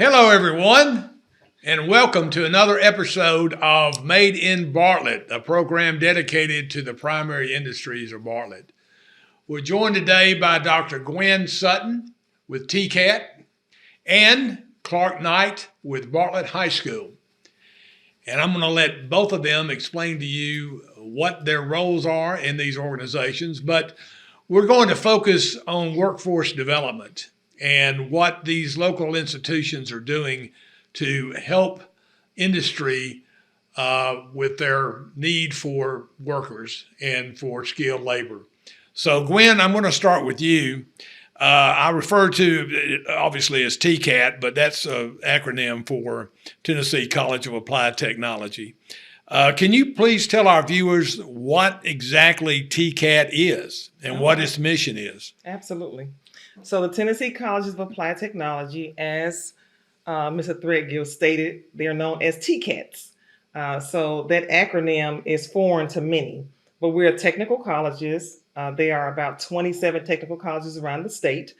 Hello, everyone, and welcome to another episode of Made in Bartlett, a program dedicated to the primary industries of Bartlett. We're joined today by Dr. Gwen Sutton with TCAT and Clark Knight with Bartlett High School. And I'm going to let both of them explain to you what their roles are in these organizations, but we're going to focus on workforce development and what these local institutions are doing to help industry with their need for workers and for skilled labor. So Gwen, I'm going to start with you. I refer to it obviously as TCAT, but that's an acronym for Tennessee College of Applied Technology. Can you please tell our viewers what exactly TCAT is and what its mission is? Absolutely. So the Tennessee Colleges of Applied Technology, as Mr. Threadgill stated, they're known as TCATs. So that acronym is foreign to many, but we're technical colleges. There are about 27 technical colleges around the state.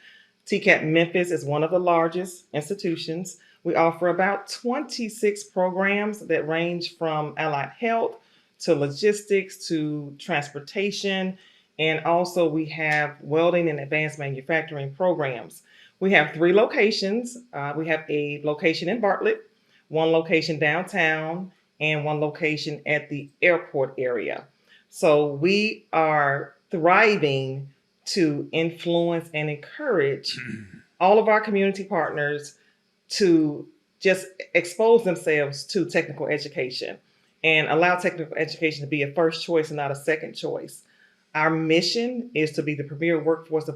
TCAT Memphis is one of the largest institutions. We offer about 26 programs that range from allied health to logistics to transportation. And also we have welding and advanced manufacturing programs. We have 3 locations. We have a location in Bartlett, 1 location downtown, and 1 location at the airport area. So we are thriving to influence and encourage all of our community partners to just expose themselves to technical education and allow technical education to be a first choice and not a second choice. Our mission is to be the premier workforce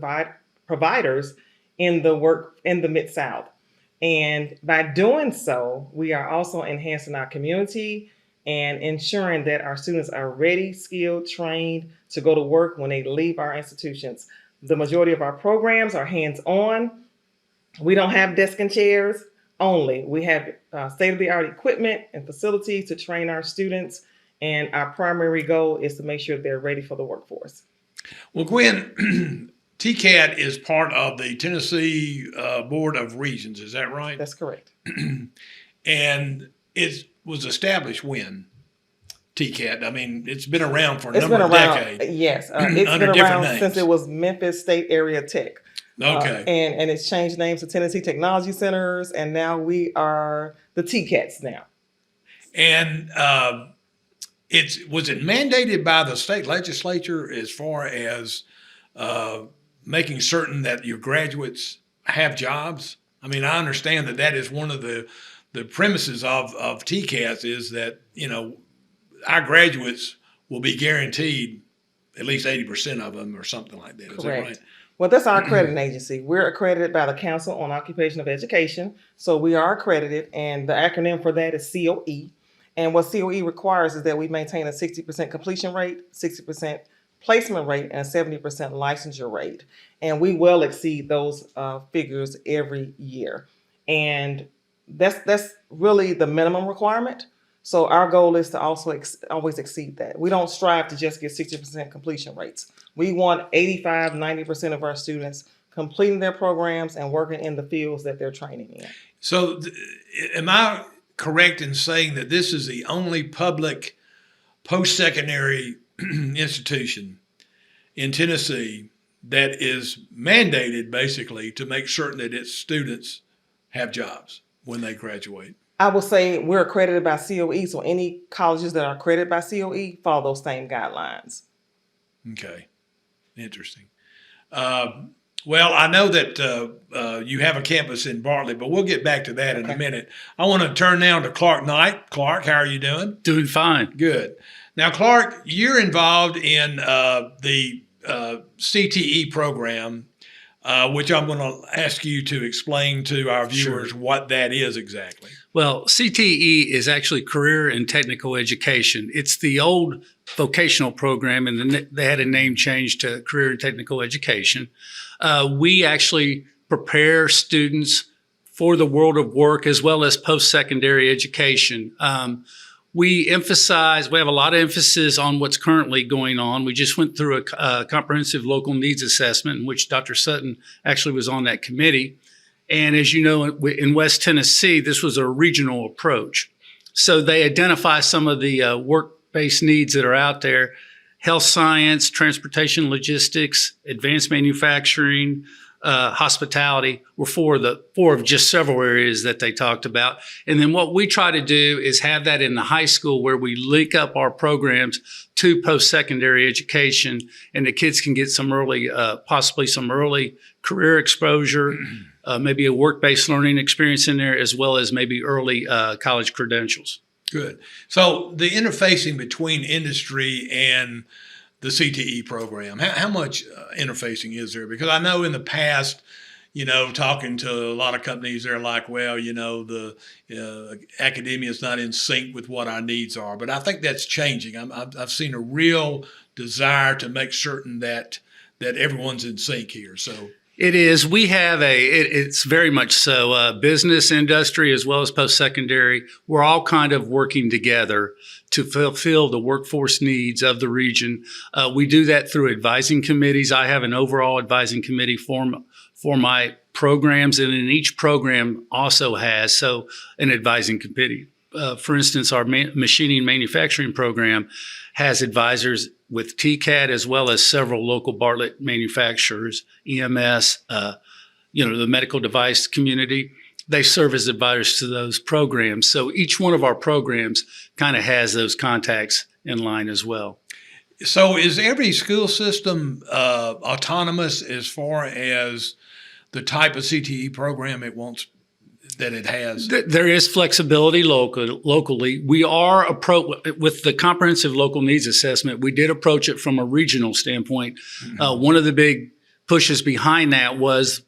providers in the Mid-South. And by doing so, we are also enhancing our community and ensuring that our students are ready, skilled, trained to go to work when they leave our institutions. The majority of our programs are hands-on. We don't have desk and chairs only. We have state-of-the-art equipment and facilities to train our students. And our primary goal is to make sure they're ready for the workforce. Well, Gwen, TCAT is part of the Tennessee Board of Regents. Is that right? That's correct. And it was established when? TCAT. I mean, it's been around for a number of decades. Yes, it's been around since it was Memphis State Area Tech. Okay. And it's changed names to Tennessee Technology Centers, and now we are the TCATs now. And was it mandated by the state legislature as far as making certain that your graduates have jobs? I mean, I understand that is one of the premises of TCAS is that, our graduates will be guaranteed at least 80% of them or something like that. Is that right? Well, that's our accrediting agency. We're accredited by the Council on Occupation of Education. So we are accredited, and the acronym for that is COE. And what COE requires is that we maintain a 60% completion rate, 60% placement rate, and a 70% licensure rate. And we will exceed those figures every year. And that's really the minimum requirement. So our goal is to also always exceed that. We don't strive to just get 60% completion rates. We want 85, 90% of our students completing their programs and working in the fields that they're training in. So am I correct in saying that this is the only public post-secondary institution in Tennessee that is mandated basically to make certain that its students have jobs when they graduate? I will say we're accredited by COE, so any colleges that are accredited by COE follow those same guidelines. Okay, interesting. Well, I know that you have a campus in Bartlett, but we'll get back to that in a minute. I want to turn now to Clark Knight. Clark, how are you doing? Doing fine. Good. Now, Clark, you're involved in the CTE program, which I'm going to ask you to explain to our viewers what that is exactly. Well, CTE is actually Career and Technical Education. It's the old vocational program, and then they had a name change to Career and Technical Education. We actually prepare students for the world of work as well as post-secondary education. We have a lot of emphasis on what's currently going on. We just went through a comprehensive local needs assessment in which Dr. Sutton actually was on that committee. And as you know, in West Tennessee, this was a regional approach. So they identify some of the work-based needs that are out there: health science, transportation, logistics, advanced manufacturing, hospitality were four of just several areas that they talked about. And then what we try to do is have that in the high school, where we link up our programs to post-secondary education, and the kids can get some early, possibly some early career exposure, maybe a work-based learning experience in there, as well as maybe early college credentials. Good. So the interfacing between industry and the CTE program, how much interfacing is there? Because I know in the past, talking to a lot of companies, they're like, well, the academia is not in sync with what our needs are. But I think that's changing. I've seen a real desire to make certain that everyone's in sync here. So it is. We have it's very much so. Business, industry, as well as post-secondary, we're all kind of working together to fulfill the workforce needs of the region. We do that through advising committees. I have an overall advising committee for my programs, and in each program also has an advising committee. For instance, our machining manufacturing program has advisors with TCAT, as well as several local Bartlett manufacturers, EMS, the medical device community. They serve as advisors to those programs. So each one of our programs kind of has those contacts in line as well. So is every school system autonomous as far as the type of CTE program it wants that it has? There is flexibility locally. We are with the comprehensive local needs assessment. We did approach it from a regional standpoint. One of the big pushes behind that was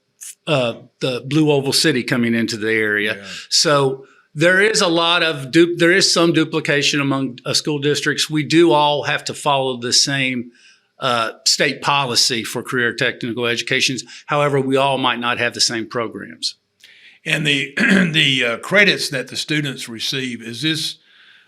the Blue Oval City coming into the area. Yeah. So there is there is some duplication among school districts. We do all have to follow the same state policy for career technical educations. However, we all might not have the same programs. And the credits that the students receive, is this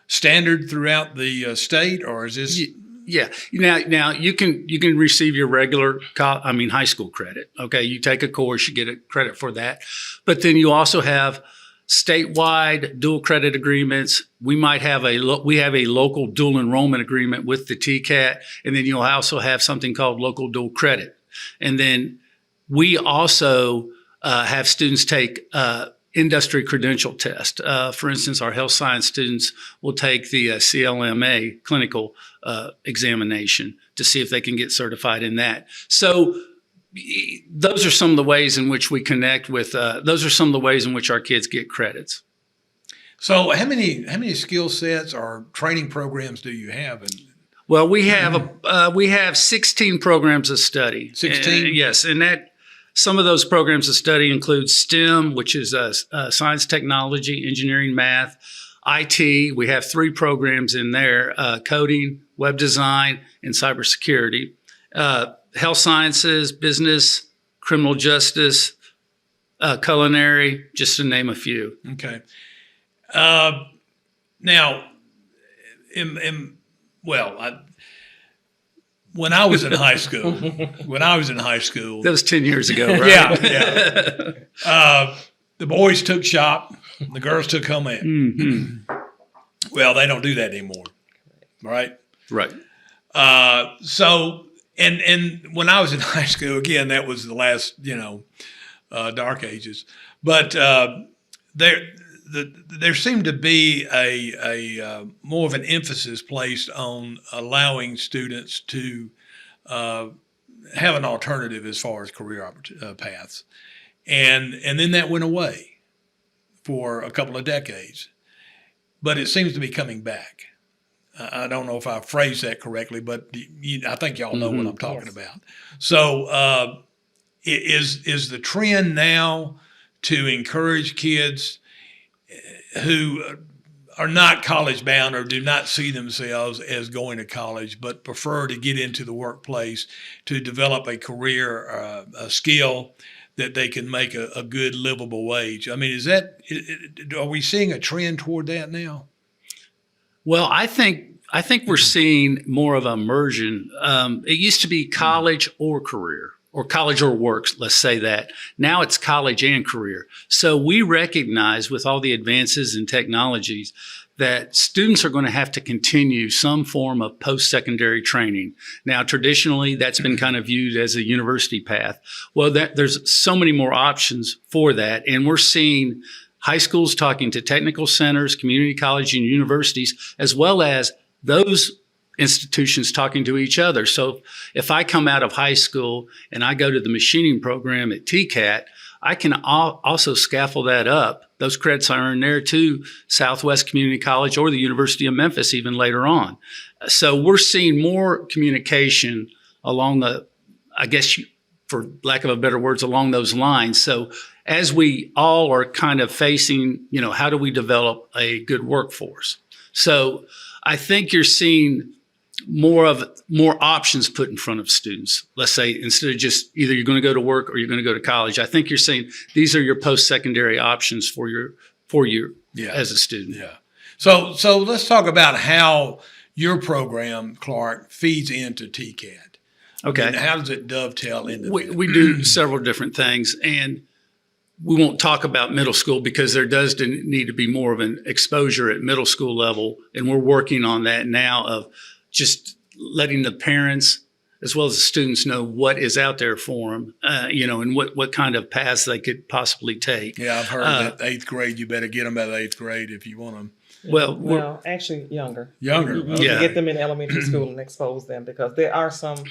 standard throughout the state, or is this? Yeah. Now you can receive your regular high school credit. Okay, you take a course, you get a credit for that, but then you also have statewide dual credit agreements. We have a local dual enrollment agreement with the TCAT, and then you'll also have something called local dual credit. And then we also have students take industry credential test. For instance, our health science students will take the CLMA clinical examination to see if they can get certified in that. So those are some of the ways in which we connect with. Those are some of the ways in which our kids get credits. So how many skill sets or training programs do you have? Well, we have 16 programs of study. 16? Yes, and that. Some of those programs of study include STEM, which is science, technology, engineering, math, IT. We have 3 programs in there: coding, web design, and cybersecurity. Health sciences, business, criminal justice, culinary, just to name a few. Okay. Now, when I was in high school, that was 10 years ago, right? Yeah. The boys took shop, the girls took home ec. Mm-hmm. Well, they don't do that anymore, right? Right. So, and when I was in high school, again, that was the last, dark ages. But there seemed to be a more of an emphasis placed on allowing students to have an alternative as far as career paths, and then that went away for a couple of decades, but it seems to be coming back. I don't know if I phrased that correctly, but I think y'all know what I'm talking about. So is the trend now to encourage kids who are not college bound or do not see themselves as going to college, but prefer to get into the workplace to develop a career, a skill that they can make a good livable wage? I mean, are we seeing a trend toward that now? Well, I think we're seeing more of a immersion. It used to be college or career. or college or works, let's say that. Now it's college and career. So we recognize with all the advances in technologies that students are going to have to continue some form of post-secondary training. Now, traditionally, that's been kind of viewed as a university path. Well, there's so many more options for that. And we're seeing high schools talking to technical centers, community college and universities, as well as those institutions talking to each other. So if I come out of high school and I go to the machining program at TCAT, I can also scaffold that up. Those credits I earn there to Southwest Community College or the University of Memphis even later on. So we're seeing more communication along the, I guess, for lack of a better words, along those lines. So as we all are kind of facing, how do we develop a good workforce? So I think you're seeing more options put in front of students. Let's say instead of just either you're going to go to work or you're going to go to college, I think you're saying these are your post-secondary options for you as a student. Yeah. So let's talk about how your program, Clark, feeds into TCAT. Okay. And how does it dovetail into that? We do several different things, and we won't talk about middle school because there does need to be more of an exposure at middle school level, and we're working on that now of just letting the parents as well as the students know what is out there for them, and what kind of paths they could possibly take. Yeah, I've heard that 8th grade, you better get them at 8th grade if you want them. Well, actually younger. Younger. You can get them in elementary school and expose them, because there are some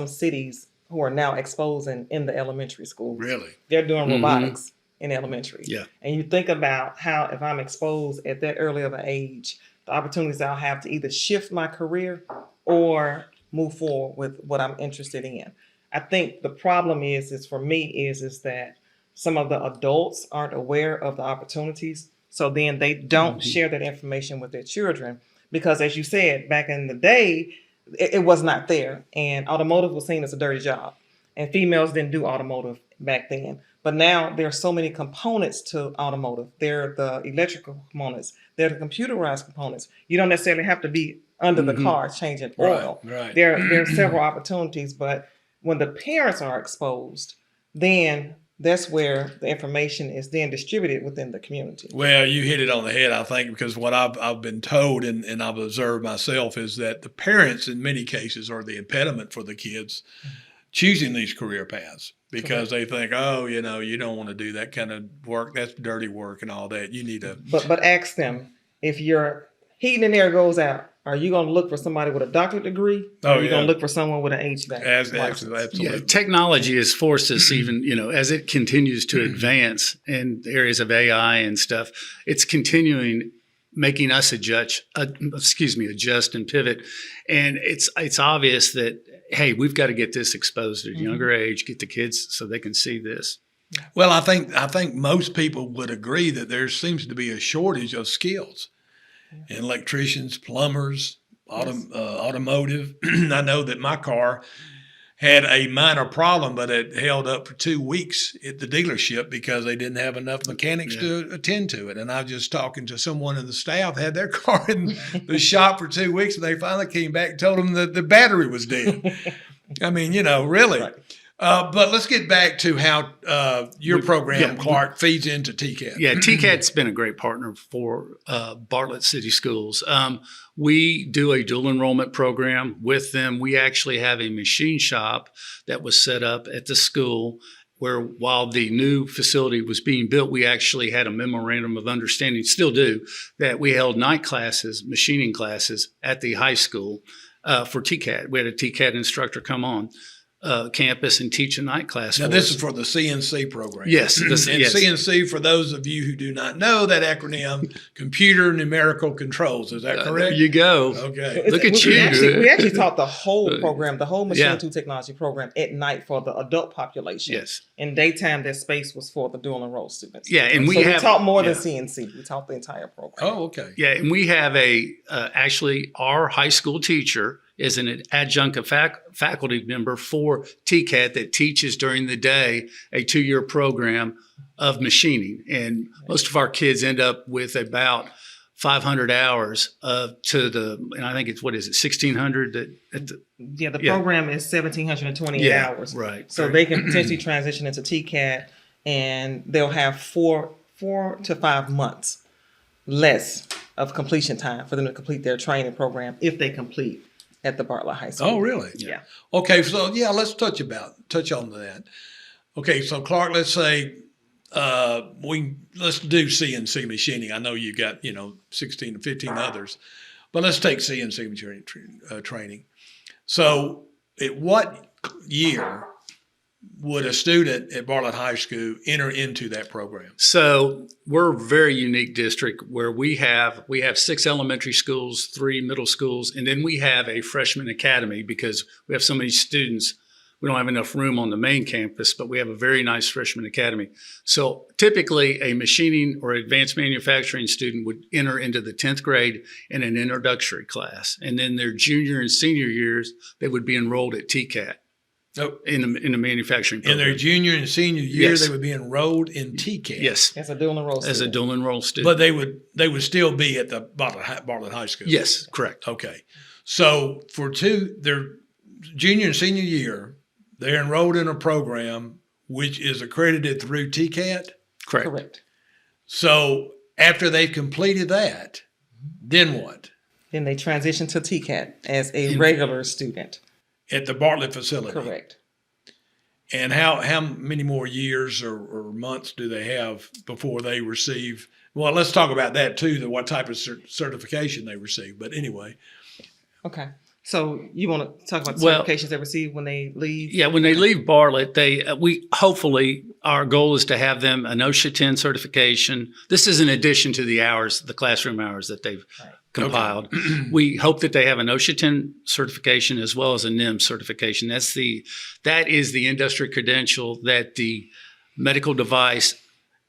cities who are now exposing in the elementary schools. Really? They're doing robotics in elementary. Yeah. And you think about how, if I'm exposed at that early of an age, the opportunities I'll have to either shift my career or move forward with what I'm interested in. I think the problem is for me is that some of the adults aren't aware of the opportunities. So then they don't share that information with their children, because as you said, back in the day, it was not there. And automotive was seen as a dirty job. And females didn't do automotive back then. But now there are so many components to automotive. There are the electrical components. There are the computerized components. You don't necessarily have to be under the car changing oil. Right. There are several opportunities. But when the parents are exposed, then that's where the information is then distributed within the community. Well, you hit it on the head, I think, because what I've been told and I've observed myself is that the parents in many cases are the impediment for the kids choosing these career paths, because they think, you don't want to do that kind of work. That's dirty work and all that. You need to. But ask them, if your heating and air goes out, are you going to look for somebody with a doctorate degree? Or are you going to look for someone with an HVAC? Absolutely. Yeah, technology has forced us even, as it continues to advance in areas of AI and stuff, it's continuing making us adjust and pivot. And it's obvious that, hey, we've got to get this exposed at a younger age, get the kids so they can see this. Well, I think most people would agree that there seems to be a shortage of skills. Electricians, plumbers, automotive. I know that my car had a minor problem, but it held up for 2 weeks at the dealership because they didn't have enough mechanics to attend to it. And I was just talking to someone in the staff, had their car in the shop for 2 weeks, and they finally came back and told them that the battery was dead. I mean, really. Right. But let's get back to how your program, Clark, feeds into TCAT. Yeah, TCAT's been a great partner for Bartlett City Schools. We do a dual enrollment program with them. We actually have a machine shop that was set up at the school where, while the new facility was being built, we actually had a memorandum of understanding, still do, that we held night classes, machining classes at the high school for TCAT. We had a TCAT instructor come on campus and teach a night class. Now, this is for the CNC program. Yes. CNC, for those of you who do not know that acronym, Computer Numerical Controls. Is that correct? There you go. Okay. Look at you. We actually taught the whole program, the whole Machine Tool Technology program at night for the adult population. Yes. In daytime, that space was for the dual enrolled students. Yeah, and we taught more than CNC. We taught the entire program. Oh, okay. Yeah, and we have actually our high school teacher is an adjunct faculty member for TCAT that teaches during the day a 2-year program of machining. And most of our kids end up with about 500 hours to and I think it's, 1,600 the program is 1,720 hours. Right. So they can potentially transition into TCAT, and they'll have 4 to 5 months less of completion time for them to complete their training program if they complete at the Bartlett High School. Oh, really? Yeah. Okay, so let's touch on that. Okay, so Clark, let's say let's do CNC machining. I know you got 16 to 15 others, but let's take CNC training. So, at what year would a student at Bartlett High School enter into that program? So we're a very unique district where we have 6 elementary schools, 3 middle schools, and then we have a freshman academy because we have so many students. We don't have enough room on the main campus, but we have a very nice freshman academy. So typically a machining or advanced manufacturing student would enter into the 10th grade in an introductory class. And then their junior and senior years, they would be enrolled at TCAT. Oh, in the manufacturing program. In their junior and senior year, Yes. they would be enrolled in TCAT. Yes. As a dual enrolled student. As a dual enrolled student. But they would still be at the Bartlett High School. Yes, correct. Okay. So for their junior and senior year, they're enrolled in a program which is accredited through TCAT. Correct. So after they've completed that, then what? Then they transition to TCAT as a regular student. At the Bartlett facility. Correct. And how many more years or months do they have before they receive? Well, let's talk about that too, what type of certification they receive. But anyway. Okay. So you want to talk about the certifications they receive when they leave? Yeah, when they leave Bartlett, our goal is to have them an OSHA 10 certification. This is in addition to the classroom hours that they've compiled. Okay. We hope that they have an OSHA 10 certification as well as a NIM certification. That is the industry credential that the medical device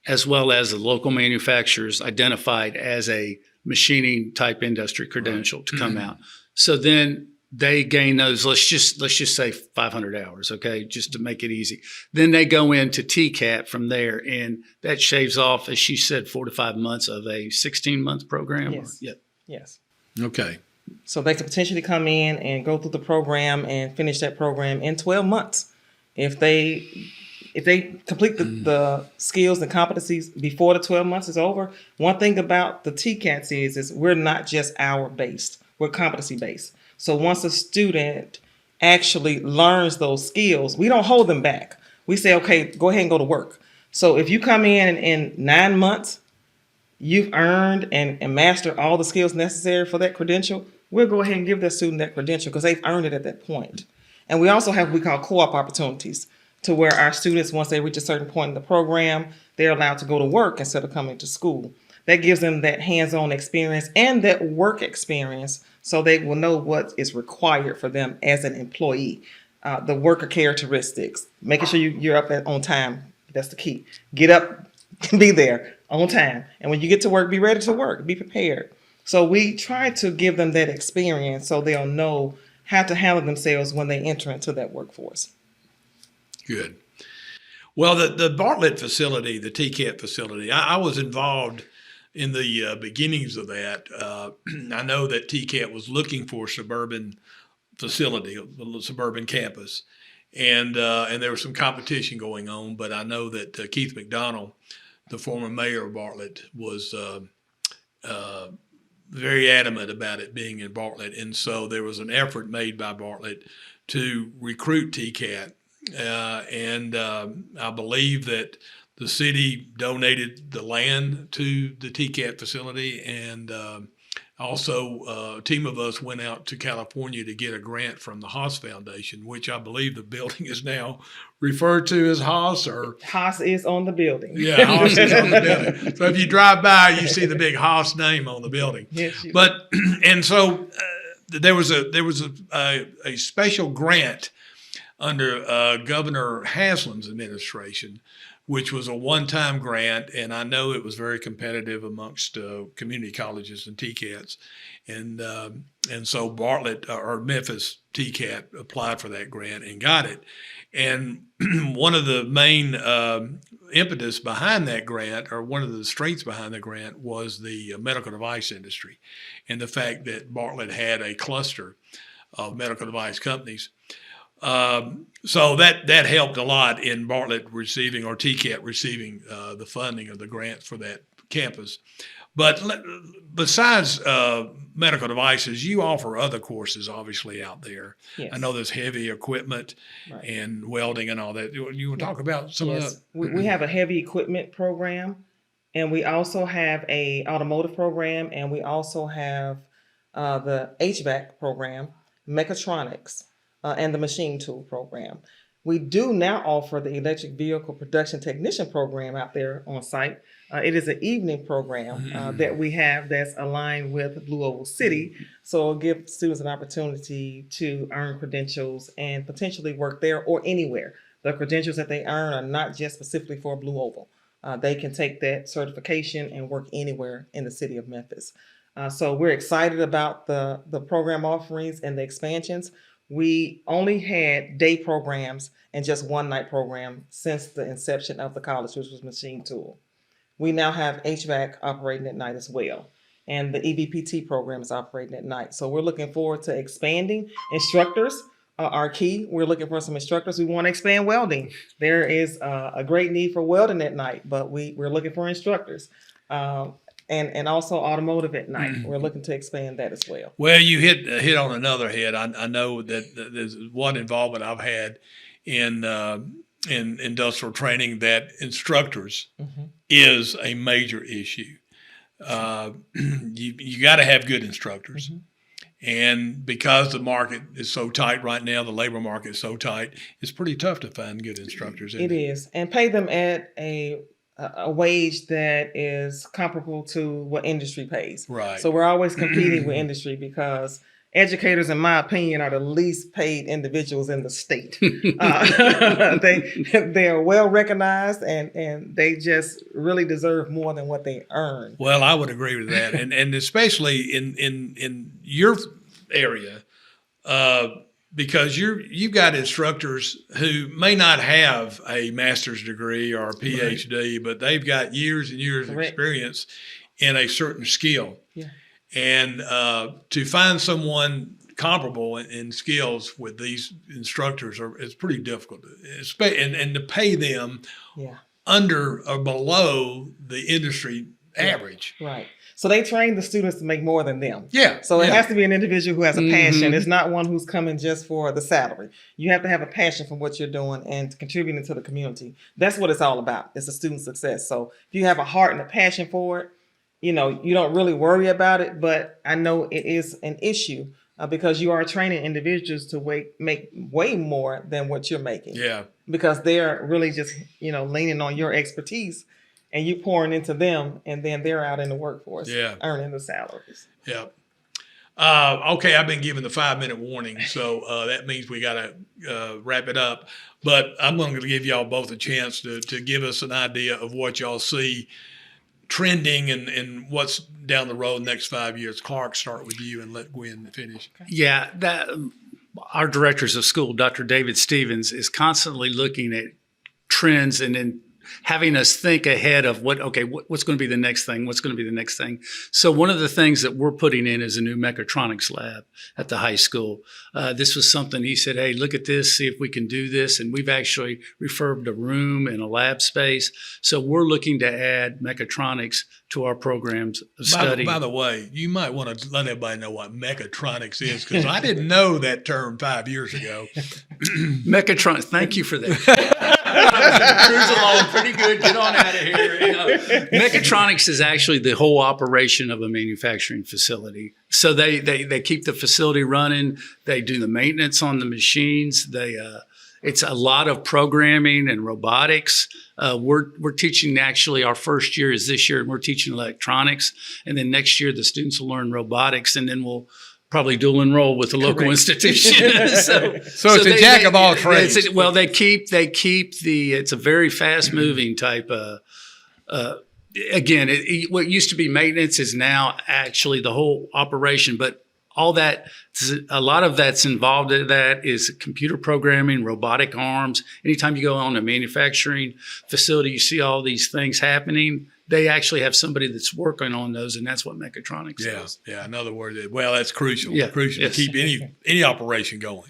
as well as the local manufacturers identified as a machining type industry credential to come out. So then they gain those, let's just say 500 hours, okay, just to make it easy. Then they go into TCAT from there, and that shaves off, as she said, 4 to 5 months of a 16-month program. Yes. Yes. Okay. So they could potentially come in and go through the program and finish that program in 12 months. If they complete the skills and competencies before the 12 months is over, one thing about the TCATs is we're not just hour-based. We're competency-based. So once a student actually learns those skills, we don't hold them back. We say, okay, go ahead and go to work. So if you come in 9 months, you've earned and mastered all the skills necessary for that credential, we'll go ahead and give that student that credential because they've earned it at that point. And we also have what we call co-op opportunities to where our students, once they reach a certain point in the program, they're allowed to go to work instead of coming to school. That gives them that hands-on experience and that work experience so they will know what is required for them as an employee. The worker characteristics, making sure you're up on time. That's the key. Get up, be there on time. And when you get to work, be ready to work, be prepared. So we try to give them that experience so they'll know how to handle themselves when they enter into that workforce. Good. Well, the Bartlett facility, the TCAT facility, I was involved in the beginnings of that. I know that TCAT was looking for a suburban facility, a suburban campus, and there was some competition going on. But I know that Keith McDonald, the former mayor of Bartlett, was very adamant about it being in Bartlett, and so there was an effort made by Bartlett to recruit TCAT, and I believe that the city donated the land to the TCAT facility, and also a team of us went out to California to get a grant from the Haas Foundation, which I believe the building is now referred to as Haas. Or Haas is on the building. Yeah, Haas is on the building. So if you drive by, you see the big Haas name on the building. Yes, you but and so there was a special grant under Governor Haslam's administration, which was a one-time grant, and I know it was very competitive amongst community colleges and TCATs, and so Bartlett or Memphis TCAT applied for that grant and got it. And one of the main impetus behind that grant, or one of the strengths behind the grant, was the medical device industry, and the fact that Bartlett had a cluster of medical device companies. So that helped a lot in Bartlett receiving, or TCAT receiving, the funding of the grant for that campus. But besides medical devices, you offer other courses obviously out there. Yes. I know there's heavy equipment and welding and all that. You want to talk about some of that? We have a heavy equipment program, and we also have a automotive program, and we also have the HVAC program, mechatronics, and the machine tool program. We do now offer the electric vehicle production technician program out there on site. It is an evening program that we have that's aligned with Blue Oval City. So it'll give students an opportunity to earn credentials and potentially work there or anywhere. The credentials that they earn are not just specifically for Blue Oval. They can take that certification and work anywhere in the city of Memphis. So we're excited about the program offerings and the expansions. We only had day programs and just one night program since the inception of the college, which was machine tool. We now have HVAC operating at night as well. And the EBPT program is operating at night. So we're looking forward to expanding. Instructors are key. We're looking for some instructors. We want to expand welding. There is a great need for welding at night, but we're looking for instructors. And also automotive at night. We're looking to expand that as well. Well, you hit on another head. I know that there's one involvement I've had in industrial training, that instructors is a major issue. You got to have good instructors. And because the market is so tight right now, the labor market is so tight, it's pretty tough to find good instructors. It is. And pay them at a wage that is comparable to what industry pays. Right. So we're always competing with industry, because educators, in my opinion, are the least paid individuals in the state. They are well recognized, and they just really deserve more than what they earn. Well, I would agree with that, and especially in your area, because you've got instructors who may not have a master's degree or a PhD, but they've got years and years of experience in a certain skill. Yeah. And to find someone comparable in skills with these instructors is pretty difficult, and to pay them under or below the industry average. Right. So they train the students to make more than them. Yeah. So it has to be an individual who has a passion. It's not one who's coming just for the salary. You have to have a passion for what you're doing and contributing to the community. That's what it's all about. It's a student success. So if you have a heart and a passion for it, you don't really worry about it. But I know it is an issue because you are training individuals to make way more than what you're making. Yeah. Because they're really just, leaning on your expertise. And you pouring into them, and then they're out in the workforce, earning the salaries. Yeah. Okay, I've been given the 5-minute warning, so that means we got to wrap it up. But I'm going to give y'all both a chance to give us an idea of what y'all see trending and what's down the road next 5 years. Clark, start with you and let Gwen finish. Okay. Yeah, our directors of school, Dr. David Stevens, is constantly looking at trends and then having us think ahead of what's going to be the next thing, what's going to be the next thing. So one of the things that we're putting in is a new mechatronics lab at the high school. This was something he said, hey, look at this, see if we can do this. And we've actually refurbed a room and a lab space. So we're looking to add mechatronics to our programs of study. By the way, you might want to let everybody know what mechatronics is, because I didn't know that term 5 years ago. Mechatronics, thank you for that. Cruise along pretty good. Get on out of here. Mechatronics is actually the whole operation of a manufacturing facility. So they keep the facility running. They do the maintenance on the machines. It's a lot of programming and robotics. We're teaching, actually, our first year is this year, and we're teaching electronics. And then next year, the students will learn robotics, and then we'll probably dual enroll with the local Correct. institution. So it's a jack of all trades. They keep it's a very fast moving type of, again, what used to be maintenance is now actually the whole operation, but all that, a lot of that's involved in that is computer programming, robotic arms. Anytime you go on a manufacturing facility, you see all these things happening. They actually have somebody that's working on those, and that's what mechatronics is. Yeah. In other words, well, that's crucial. Yeah, Crucial yes. to keep any operation going.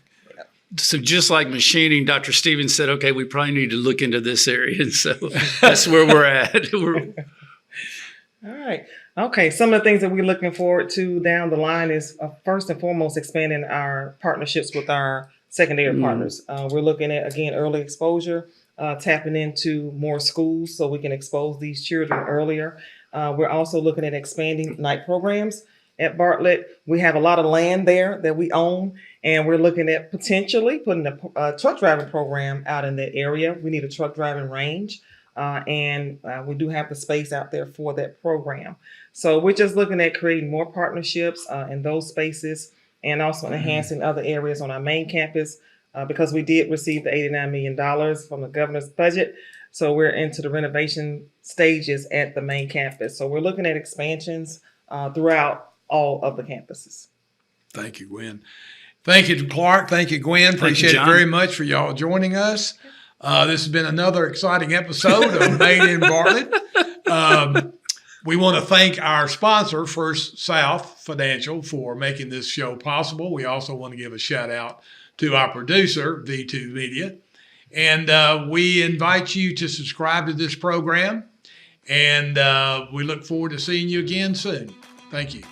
So just like machining, Dr. Stevens said, okay, we probably need to look into this area. And so that's where we're at. All right. Okay. Some of the things that we're looking forward to down the line is first and foremost expanding our partnerships with our secondary partners. We're looking at, again, early exposure, tapping into more schools so we can expose these children earlier. We're also looking at expanding night programs at Bartlett. We have a lot of land there that we own, and we're looking at potentially putting a truck driving program out in that area. We need a truck driving range. And we do have the space out there for that program. So we're just looking at creating more partnerships in those spaces and also enhancing other areas on our main campus because we did receive the $89 million from the governor's budget. So we're into the renovation stages at the main campus. So we're looking at expansions throughout all of the campuses. Thank you, Gwen. Thank you, Clark. Thank you, Gwen. Appreciate it very much for y'all joining us. This has been another exciting episode of Made in Bartlett. We want to thank our sponsor, First South Financial, for making this show possible. We also want to give a shout out to our producer, V2 Media. And we invite you to subscribe to this program. And we look forward to seeing you again soon. Thank you.